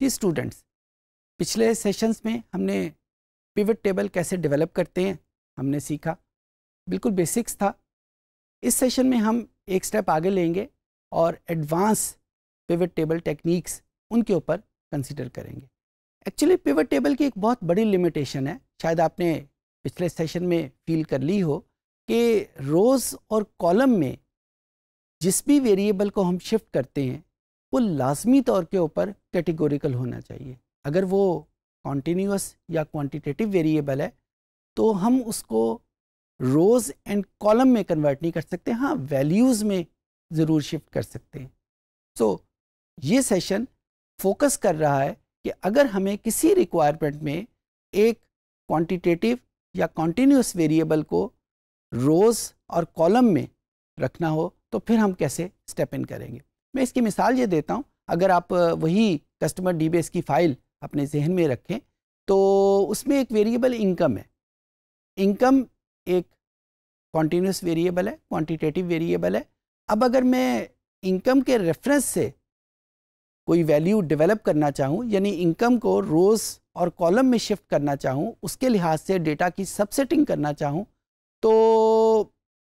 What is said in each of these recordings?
भी स्टूडेंट्स, पिछले सेशंस में हमने पिवट टेबल कैसे डेवलप करते हैं हमने सीखा, बिल्कुल बेसिक्स था। इस सेशन में हम एक स्टेप आगे लेंगे और एडवांस पिवट टेबल टेक्निक्स उनके ऊपर कंसिडर करेंगे। एक्चुअली पिवट टेबल की एक बहुत बड़ी लिमिटेशन है, शायद आपने पिछले सेशन में फील कर ली हो, कि रोज़ और कॉलम में जिस भी वेरिएबल को हम शिफ्ट करते हैं वो लाजमी तौर के ऊपर कैटेगोरिकल होना चाहिए। अगर वो कॉन्टीन्यूअस या क्वांटिटेटिव वेरिएबल है तो हम उसको रोज़ एंड कॉलम में कन्वर्ट नहीं कर सकते, हाँ वैल्यूज़ में ज़रूर शिफ्ट कर सकते हैं। सो ये सेशन फोकस कर रहा है कि अगर हमें किसी रिक्वायरमेंट में एक क्वांटिटेटिव या कॉन्टीन्यूअस वेरिएबल को रोज़ और कॉलम में रखना हो तो फिर हम कैसे स्टेप इन करेंगे। मैं इसकी मिसाल ये देता हूँ, अगर आप वही कस्टमर डीबेस की फ़ाइल अपने जहन में रखें तो उसमें एक वेरिएबल इनकम है। इनकम एक कॉन्टीन्यूअस वेरिएबल है, क्वांटिटेटिव वेरिएबल है। अब अगर मैं इनकम के रेफरेंस से कोई वैल्यू डेवलप करना चाहूँ, यानी इनकम को रोज़ और कॉलम में शिफ्ट करना चाहूँ, उसके लिहाज से डेटा की सबसेटिंग करना चाहूँ, तो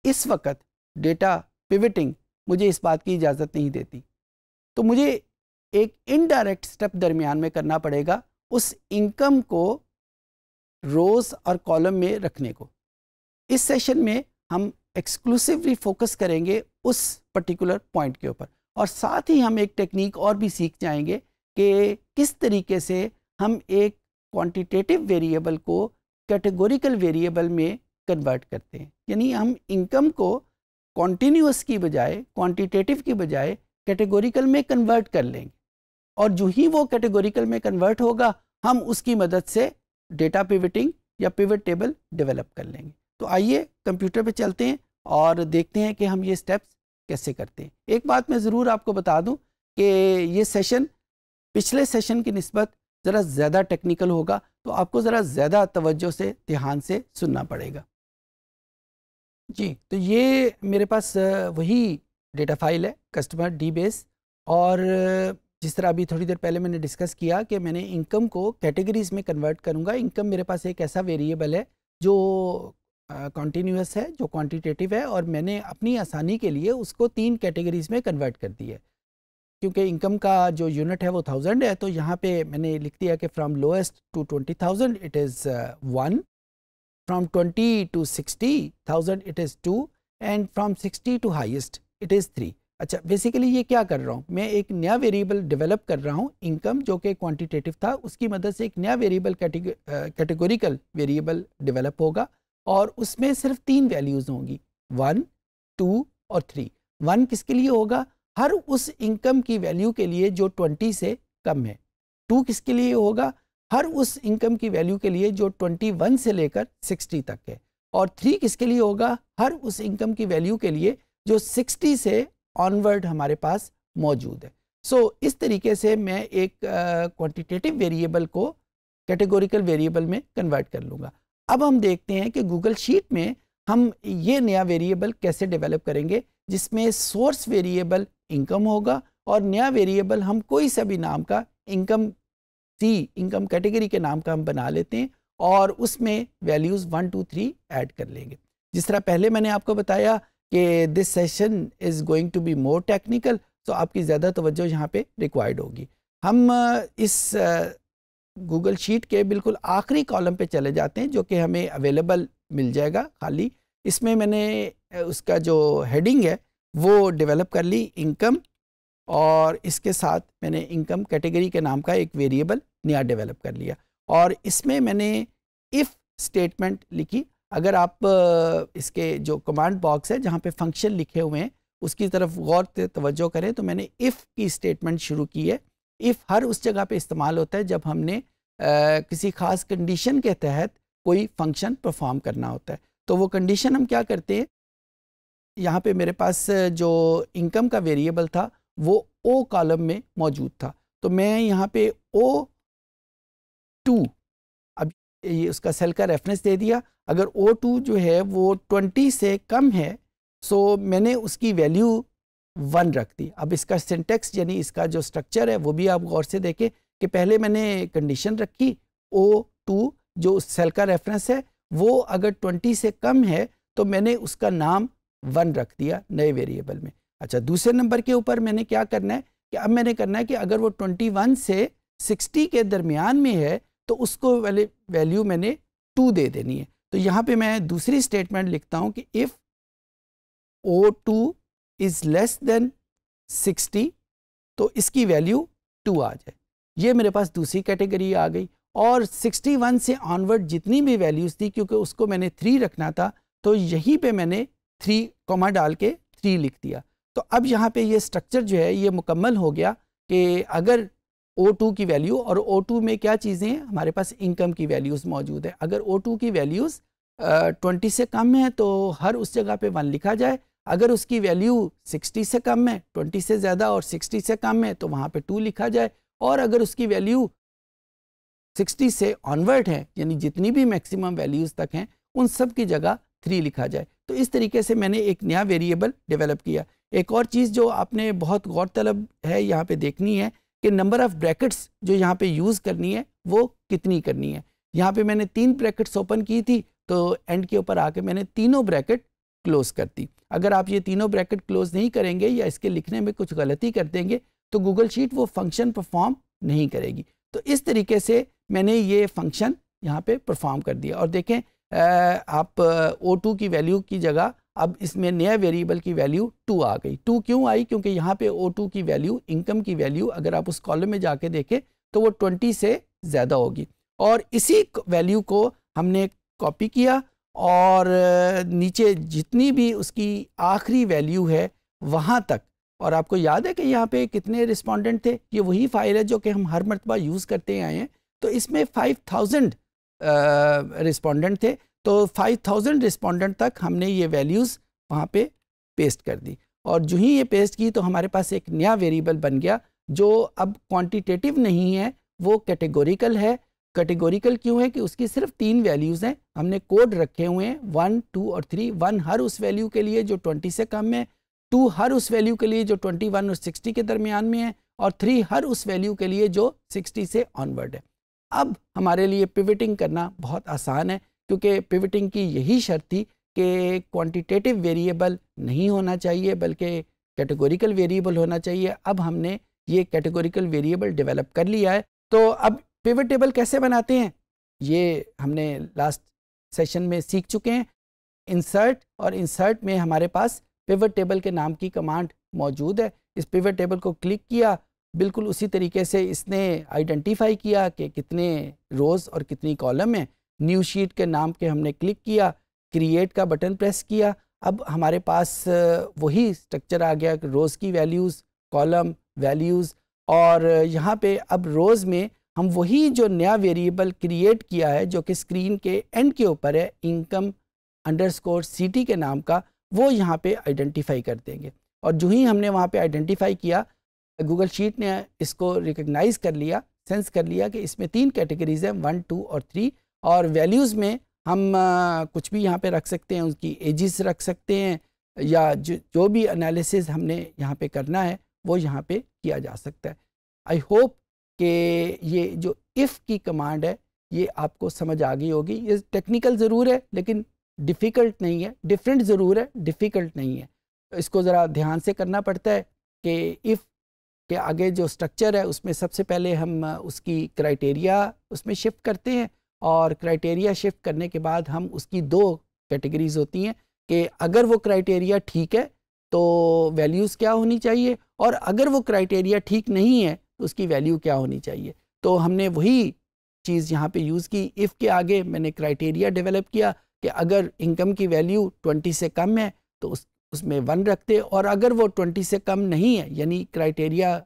इस वक्त डेटा पिवटिंग मुझे इस बात की इजाज़त नहीं देती। तो मुझे एक इनडायरेक्ट स्टेप दरमियान में करना पड़ेगा उस इनकम को रोज़ और कॉलम में रखने को। इस सेशन में हम एक्सक्लूसिवली फोकस करेंगे उस पर्टिकुलर पॉइंट के ऊपर, और साथ ही हम एक टेक्निक और भी सीख जाएंगे कि किस तरीके से हम एक क्वांटिटेटिव वेरिएबल को कैटेगोरिकल वेरिएबल में कन्वर्ट करते हैं। यानी हम इनकम को कॉन्टीन्यूअस की बजाय, क्वांटिटेटिव की बजाय कैटेगोरिकल में कन्वर्ट कर लेंगे, और जो ही वो कैटेगोरिकल में कन्वर्ट होगा हम उसकी मदद से डेटा पिवटिंग या पिवट टेबल डेवलप कर लेंगे। तो आइए कंप्यूटर पे चलते हैं और देखते हैं कि हम ये स्टेप्स कैसे करते हैं। एक बात मैं ज़रूर आपको बता दूं कि ये सेशन पिछले सेशन की निस्बत ज़रा ज़्यादा टेक्निकल होगा, तो आपको ज़रा ज़्यादा तवज्जो से, ध्यान से सुनना पड़ेगा। जी, तो ये मेरे पास वही डेटा फाइल है कस्टमर डीबेस, और जिस तरह अभी थोड़ी देर पहले मैंने डिस्कस किया कि मैंने इनकम को कैटेगरीज में कन्वर्ट करूंगा। इनकम मेरे पास एक ऐसा वेरिएबल है जो कॉन्टीन्यूअस है, जो क्वांटिटेटिव है, और मैंने अपनी आसानी के लिए उसको 3 कैटेगरीज में कन्वर्ट कर दिया है। क्योंकि इनकम का जो यूनिट है वो 1000 है, तो यहाँ पे मैंने लिख दिया कि from lowest to 20,000 it is 1, from 20 to 60,000 it is 2, and from 60 to highest it is 3। अच्छा, बेसिकली ये क्या कर रहा हूँ, मैं एक नया वेरिएबल डेवलप कर रहा हूँ। इनकम जो कि क्वांटिटेटिव था, उसकी मदद से एक नया वेरिएबल कैटेगोरिकल वेरिएबल डेवलप होगा, और उसमें सिर्फ 3 वैल्यूज़ होंगी, 1, 2 और 3। 1 किसके लिए होगा, हर उस इनकम की वैल्यू के लिए जो 20 से कम है। 2 किसके लिए होगा, हर उस इनकम की वैल्यू के लिए जो 21 से लेकर 60 तक है। और 3 किसके लिए होगा, हर उस इनकम की वैल्यू के लिए जो 60 से ऑनवर्ड हमारे पास मौजूद है। सो इस तरीके से मैं एक क्वांटिटेटिव वेरिएबल को कैटेगोरिकल वेरिएबल में कन्वर्ट कर लूँगा। अब हम देखते हैं कि गूगल शीट में हम ये नया वेरिएबल कैसे डेवलप करेंगे, जिसमें सोर्स वेरिएबल इनकम होगा और नया वेरिएबल हम कोई सा भी नाम का इनकम इनकम कैटेगरी के नाम का हम बना लेते हैं, और उसमें वैल्यूज़ 1, 2, 3 ऐड कर लेंगे। जिस तरह पहले मैंने आपको बताया कि this session is going to be more technical, तो आपकी ज़्यादा तवज्जो यहाँ पे रिक्वायर्ड होगी। हम इस गूगल शीट के बिल्कुल आखिरी कॉलम पे चले जाते हैं, जो कि हमें अवेलेबल मिल जाएगा खाली। इसमें मैंने उसका जो हेडिंग है वो डेवलप कर ली, इनकम, और इसके साथ मैंने इनकम कैटेगरी के नाम का एक वेरिएबल नया डेवलप कर लिया, और इसमें मैंने इफ़ स्टेटमेंट लिखी। अगर आप इसके जो कमांड बॉक्स है जहाँ पे फंक्शन लिखे हुए हैं उसकी तरफ गौर से तवज्जो करें, तो मैंने इफ़ की स्टेटमेंट शुरू की है। इफ़ हर उस जगह पे इस्तेमाल होता है जब हमने किसी ख़ास कंडीशन के तहत कोई फंक्शन परफॉर्म करना होता है। तो वो कंडीशन हम क्या करते हैं, यहाँ पे मेरे पास जो इनकम का वेरिएबल था वो ओ कॉलम में मौजूद था, तो मैं यहाँ पे O2, अब ये उसका सेल का रेफरेंस दे दिया। अगर O2 जो है वो 20 से कम है, सो मैंने उसकी वैल्यू 1 रख दी। अब इसका सिंटेक्स यानी इसका जो स्ट्रक्चर है वो भी आप गौर से देखें कि पहले मैंने कंडीशन रखी O2 जो उस सेल का रेफरेंस है वो अगर 20 से कम है तो मैंने उसका नाम 1 रख दिया नए वेरिएबल में। अच्छा, दूसरे नंबर के ऊपर मैंने क्या करना है कि अब मैंने करना है कि अगर वो 21 से 60 के दरमियान में है तो उसको वैल्यू मैंने 2 दे देनी है। तो यहाँ पे मैं दूसरी स्टेटमेंट लिखता हूँ कि if O2 is less than 60 तो इसकी वैल्यू 2 आ जाए। ये मेरे पास दूसरी कैटेगरी आ गई। और 61 से ऑनवर्ड जितनी भी वैल्यूज़ थी, क्योंकि उसको मैंने 3 रखना था, तो यहीं पे मैंने 3 कॉमा डाल के 3 लिख दिया। तो अब यहाँ पे ये स्ट्रक्चर जो है ये मुकम्मल हो गया कि अगर O2 की वैल्यू, और O2 में क्या चीज़ें हैं, हमारे पास इनकम की वैल्यूज़ मौजूद है। अगर O2 की वैल्यूज़ 20 से कम है तो हर उस जगह पे 1 लिखा जाए। अगर उसकी वैल्यू 60 से कम है, 20 से ज़्यादा और 60 से कम है तो वहाँ पे 2 लिखा जाए। और अगर उसकी वैल्यू 60 से ऑनवर्ड है, यानी जितनी भी मैक्सिमम वैल्यूज़ तक हैं, उन सब की जगह 3 लिखा जाए। तो इस तरीके से मैंने एक नया वेरिएबल डेवलप किया। एक और चीज़ जो आपने बहुत गौरतलब है यहाँ पे देखनी है कि नंबर ऑफ़ ब्रैकेट्स जो यहाँ पे यूज़ करनी है वो कितनी करनी है। यहाँ पे मैंने 3 ब्रैकेट्स ओपन की थी, तो एंड के ऊपर आके मैंने तीनों ब्रैकेट क्लोज़ कर दी। अगर आप ये तीनों ब्रैकेट क्लोज़ नहीं करेंगे या इसके लिखने में कुछ गलती कर देंगे तो गूगल शीट वो फंक्शन परफॉर्म नहीं करेगी। तो इस तरीके से मैंने ये फंक्शन यहाँ पे परफॉर्म कर दिया। और देखें आप O2 की वैल्यू की जगह अब इसमें नया वेरिएबल की वैल्यू 2 आ गई। 2 क्यों आई? क्योंकि यहाँ पे O2 की वैल्यू, इनकम की वैल्यू, अगर आप उस कॉलम में जाके देखें तो वो 20 से ज़्यादा होगी। और इसी वैल्यू को हमने कॉपी किया और नीचे जितनी भी उसकी आखिरी वैल्यू है वहाँ तक। और आपको याद है कि यहाँ पे कितने रिस्पोंडेंट थे? ये वही फाइल है जो कि हम हर मरतबा यूज़ करते आए हैं। तो इसमें 5000 रिस्पोंडेंट थे। तो 5000 रिस्पोंडेंट तक हमने ये वैल्यूज़ वहाँ पे पेस्ट कर दी। और जो ही ये पेस्ट की तो हमारे पास एक नया वेरिएबल बन गया जो अब क्वांटिटेटिव नहीं है, वो कैटेगोरिकल है। कैटेगोरिकल क्यों है? कि उसकी सिर्फ 3 वैल्यूज़ हैं। हमने कोड रखे हुए हैं 1, 2 और 3। 1 हर उस वैल्यू के लिए जो 20 से कम है, 2 हर उस वैल्यू के लिए जो 21 और 60 के दरमियान में है, और 3 हर उस वैल्यू के लिए जो 60 से ऑनवर्ड है। अब हमारे लिए पिवटिंग करना बहुत आसान है, क्योंकि पिवटिंग की यही शर्त थी कि क्वांटिटेटिव वेरिएबल नहीं होना चाहिए बल्कि कैटेगोरिकल वेरिएबल होना चाहिए। अब हमने ये कैटेगोरिकल वेरिएबल डेवलप कर लिया है। तो अब पिवट टेबल कैसे बनाते हैं ये हमने लास्ट सेशन में सीख चुके हैं। इंसर्ट, और इंसर्ट में हमारे पास पिवट टेबल के नाम की कमांड मौजूद है। इस पिवट टेबल को क्लिक किया, बिल्कुल उसी तरीके से इसने आइडेंटिफाई किया कि कितने रोज़ और कितनी कॉलम है। न्यू शीट के नाम के हमने क्लिक किया, क्रिएट का बटन प्रेस किया। अब हमारे पास वही स्ट्रक्चर आ गया कि रोज़ की वैल्यूज़, कॉलम वैल्यूज़, और यहाँ पे अब रोज़ में हम वही जो नया वेरिएबल क्रिएट किया है जो कि स्क्रीन के एंड के ऊपर है, इनकम अंडरस्कोर CT के नाम का, वो यहाँ पे आइडेंटिफाई कर देंगे। और जो ही हमने वहाँ पे आइडेंटिफाई किया, गूगल शीट ने इसको रिकग्नाइज़ कर लिया, सेंस कर लिया कि इसमें 3 कैटेगरीज़ हैं, 1, 2 और 3। और वैल्यूज़ में हम कुछ भी यहाँ पे रख सकते हैं, उसकी एजेस रख सकते हैं, या जो भी एनालिसिस हमने यहाँ पे करना है वो यहाँ पे किया जा सकता है। आई होप कि ये जो इफ़ की कमांड है ये आपको समझ आ गई होगी। ये टेक्निकल ज़रूर है लेकिन डिफ़िकल्ट नहीं है, डिफरेंट ज़रूर है, डिफ़िकल्ट नहीं है। तो इसको ज़रा ध्यान से करना पड़ता है कि इफ़ के आगे जो स्ट्रक्चर है उसमें सबसे पहले हम उसकी क्राइटेरिया उसमें शिफ्ट करते हैं, और क्राइटेरिया शिफ्ट करने के बाद हम उसकी 2 कैटेगरीज़ होती हैं कि अगर वो क्राइटेरिया ठीक है तो वैल्यूज़ क्या होनी चाहिए, और अगर वो क्राइटेरिया ठीक नहीं है तो उसकी वैल्यू क्या होनी चाहिए। तो हमने वही चीज़ यहाँ पे यूज़ की। इफ़ के आगे मैंने क्राइटेरिया डेवलप किया कि अगर इनकम की वैल्यू 20 से कम है तो उसमें 1 रखते, और अगर वो 20 से कम नहीं है यानी क्राइटेरिया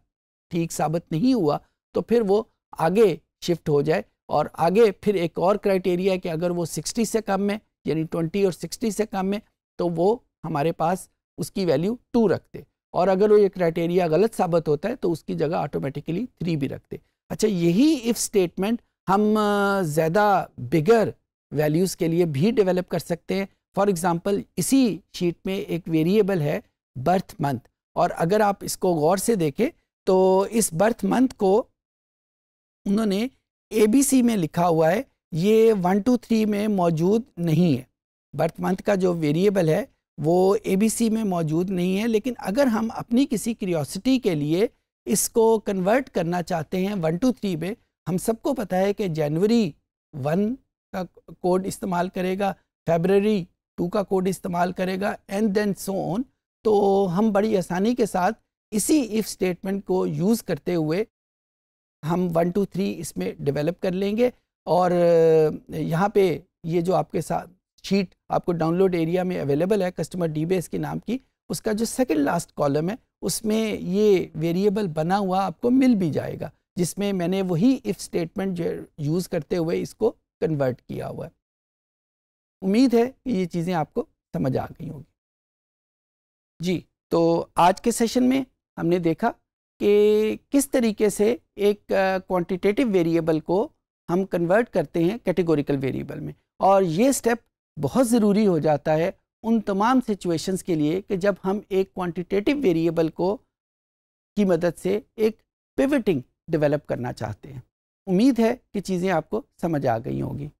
ठीक साबित नहीं हुआ तो फिर वो आगे शिफ्ट हो जाए। और आगे फिर एक और क्राइटेरिया है कि अगर वो 60 से कम है यानी 20 और 60 से कम है तो वो हमारे पास उसकी वैल्यू 2 रखते, और अगर वो ये क्राइटेरिया गलत साबित होता है तो उसकी जगह ऑटोमेटिकली 3 भी रखते। अच्छा, यही इफ़ स्टेटमेंट हम ज़्यादा बिगर वैल्यूज़ के लिए भी डेवलप कर सकते हैं। फॉर एग्ज़ाम्पल इसी शीट में एक वेरिएबल है बर्थ मंथ, और अगर आप इसको गौर से देखें तो इस बर्थ मंथ को उन्होंने ABC में लिखा हुआ है, ये 1 2 3 में मौजूद नहीं है। बर्थ मंथ का जो वेरिएबल है वो ABC में मौजूद नहीं है, लेकिन अगर हम अपनी किसी क्यूरियोसिटी के लिए इसको कन्वर्ट करना चाहते हैं 1 2 3 में, हम सबको पता है कि जनवरी 1 का कोड इस्तेमाल करेगा, फरवरी 2 का कोड इस्तेमाल करेगा, एंड देन सो ऑन। तो हम बड़ी आसानी के साथ इसी इफ़ स्टेटमेंट को यूज़ करते हुए हम 1 2 3 इसमें डेवलप कर लेंगे। और यहाँ पे ये जो आपके साथ शीट आपको डाउनलोड एरिया में अवेलेबल है कस्टमर डीबेस के नाम की, उसका जो सेकंड लास्ट कॉलम है उसमें ये वेरिएबल बना हुआ आपको मिल भी जाएगा, जिसमें मैंने वही इफ़ स्टेटमेंट यूज़ करते हुए इसको कन्वर्ट किया हुआ है। उम्मीद है कि ये चीज़ें आपको समझ आ गई होगी। जी, तो आज के सेशन में हमने देखा कि किस तरीके से एक क्वांटिटेटिव वेरिएबल को हम कन्वर्ट करते हैं कैटेगोरिकल वेरिएबल में, और ये स्टेप बहुत ज़रूरी हो जाता है उन तमाम सिचुएशंस के लिए कि जब हम एक क्वांटिटेटिव वेरिएबल को की मदद से एक पिवटिंग डेवलप करना चाहते हैं। उम्मीद है कि चीज़ें आपको समझ आ गई होंगी।